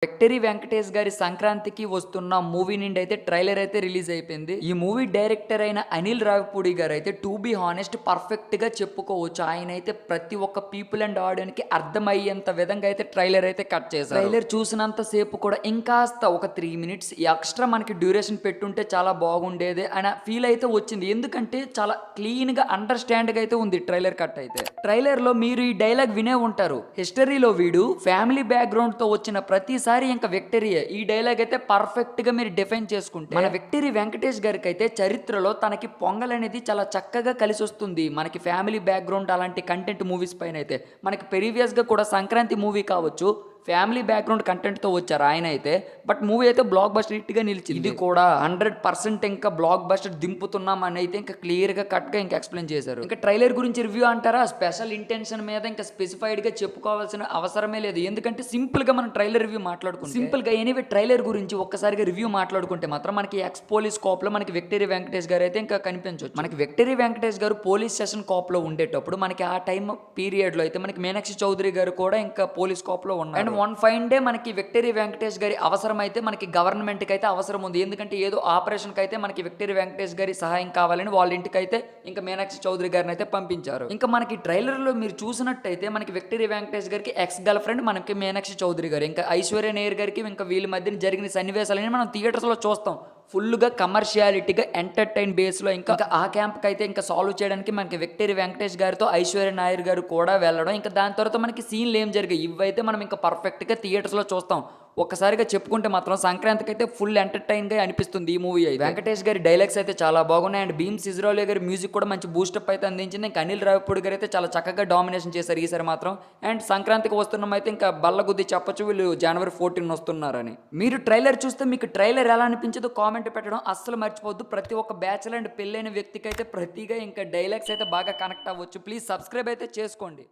Victory Venkatesh గారి సంక్రాంతికి వస్తున్న మూవీ నుండి అయితే ట్రైలర్ అయితే రిలీజ్ అయిపోయింది. ఈ మూవీ డైరెక్టర్ అయిన అనిల్ రావిపూడి గారు అయితే టు బి హానెస్ట్ పర్ఫెక్ట్ గా చెప్పుకోవచ్చు. ఆయన అయితే ప్రతి ఒక్క పీపుల్ అండ్ ఆడియన్స్ కి అర్థమయ్యేంత విధంగా అయితే ట్రైలర్ అయితే కట్ చేశారు. ట్రైలర్ చూసినంత సేపు కూడా ఇంకాస్త ఒక 3 minutes ఎక్స్ట్రా మనకి డ్యూరేషన్ పెట్టుంటే చాలా బాగుండేది అనే ఫీల్ అయితే వచ్చింది. ఎందుకంటే చాలా క్లీన్ గా అండర్స్టాండ్ గా అయితే ఉంది ట్రైలర్ కట్ అయితే. ట్రైలర్ లో మీరు ఈ డైలాగ్ వినే ఉంటారు, హిస్టరీలో వీడు ఫ్యామిలీ బ్యాక్గ్రౌండ్ తో వచ్చిన ప్రతిసారి ఇంకా విక్టరీయే. ఈ డైలాగ్ అయితే పర్ఫెక్ట్ గా మీరు డిఫైన్ చేసుకుంటే మన విక్టరీ వెంకటేష్ గారికి అయితే చరిత్రలో తనకి పొంగల్ అనేది చాలా చక్కగా కలిసి వస్తుంది. మనకి ఫ్యామిలీ బ్యాక్గ్రౌండ్ అలాంటి కంటెంట్ మూవీస్ పైన అయితే మనకి ప్రీవియస్ గా కూడా సంక్రాంతి మూవీ కావచ్చు ఫ్యామిలీ బ్యాక్గ్రౌండ్ కంటెంట్ తో వచ్చారు ఆయన అయితే. బట్ మూవీ అయితే బ్లాక్ బస్టర్ హిట్ గా నిలిచింది. ఇది కూడా 100% ఇంకా బ్లాక్ బస్టర్ దింపుతున్నాం అని అయితే ఇంకా క్లియర్ గా కట్ గా ఇంకా ఎక్స్ప్లెయిన్ చేశారు. ఇంకా ట్రైలర్ గురించి రివ్యూ అంటారా, స్పెషల్ ఇంటెన్షన్ మీద ఇంకా స్పెసిఫైడ్ గా చెప్పుకోవాల్సిన అవసరమే లేదు. ఎందుకంటే సింపుల్ గా మనం ట్రైలర్ రివ్యూ మాట్లాడుకుంటే సింపుల్ గా ఎనీవే ట్రైలర్ గురించి ఒక్కసారిగా రివ్యూ మాట్లాడుకుంటే మాత్రం మనకి ఎక్స్ పోలీస్ కాప్ లో మనకి విక్టరీ వెంకటేష్ గారు అయితే ఇంకా కనిపించవచ్చు. మనకి విక్టరీ వెంకటేష్ గారు పోలీస్ స్టేషన్ కాప్ లో ఉండేటప్పుడు మనకి ఆ టైం పీరియడ్ లో అయితే మనకి మీనాక్షి చౌదరి గారు కూడా ఇంకా పోలీస్ కాప్ లో ఉన్నారు. అండ్ వన్ ఫైన్ డే మనకి విక్టరీ వెంకటేష్ గారి అవసరం అయితే మనకి గవర్నమెంట్ కి అయితే అవసరం ఉంది. ఎందుకంటే ఏదో ఆపరేషన్ కి అయితే మనకి విక్టరీ వెంకటేష్ గారి సహాయం కావాలని వాళ్ళ ఇంటికి అయితే ఇంకా మీనాక్షి చౌదరి గారిని అయితే పంపించారు. ఇంకా మనకి ట్రైలర్ లో మీరు చూసినట్టయితే మనకి విక్టరీ వెంకటేష్ గారికి ఎక్స్ గర్ల్ ఫ్రెండ్ మనకి మీనాక్షి చౌదరి గారు ఇంకా ఐశ్వర్య నేర్ గారికి ఇంకా వీళ్ళ మధ్యన జరిగిన సన్నివేశాలని మనం థియేటర్స్ లో చూస్తాం. ఫుల్గా కమర్షియాలిటీగా ఎంటర్టైన్ బేస్లో ఇంకా ఆ క్యాంప్కి అయితే ఇంకా సాల్వ్ చేయడానికి మనకి విక్టరీ వెంకటేష్ గారితో ఐశ్వర్య నాయర్ గారు కూడా వెళ్ళడం, ఇంకా దాని తర్వాత మనకి సీన్లు ఏం జరిగాయి ఇవైతే మనం ఇంకా పర్ఫెక్ట్గా థియేటర్స్లో చూస్తాం. ఒక్కసారిగా చెప్పుకుంటే మాత్రం సంక్రాంతికి అయితే ఫుల్ ఎంటర్టైన్గా అనిపిస్తుంది ఈ మూవీ అయితే. వెంకటేష్ గారి డైలాగ్స్ అయితే చాలా బాగున్నాయి. అండ్ భీమ్ సిజ్రోలియా గారి మ్యూజిక్ కూడా మంచి బూస్టప్ అయితే అందించింది. ఇంకా అనిల్ రావిపూడి గారు అయితే చాలా చక్కగా డామినేషన్ చేశారు ఈసారి మాత్రం. అండ్ సంక్రాంతికి వస్తున్నాం అయితే ఇంకా బల్లగుద్ది చెప్పొచ్చు వీళ్ళు January 14 వస్తున్నారని. మీరు ట్రైలర్ చూస్తే మీకు ట్రైలర్ ఎలా అనిపించదో కామెంట్ పెట్టడం అస్సలు మర్చిపోద్దు. ప్రతి ఒక్క బ్యాచులర్ అండ్ పెళ్ళైన వ్యక్తికి అయితే ప్రతిగా ఇంకా డైలాగ్స్ అయితే బాగా కనెక్ట్ అవ్వచ్చు. ప్లీజ్ సబ్స్క్రైబ్ అయితే చేసుకోండి.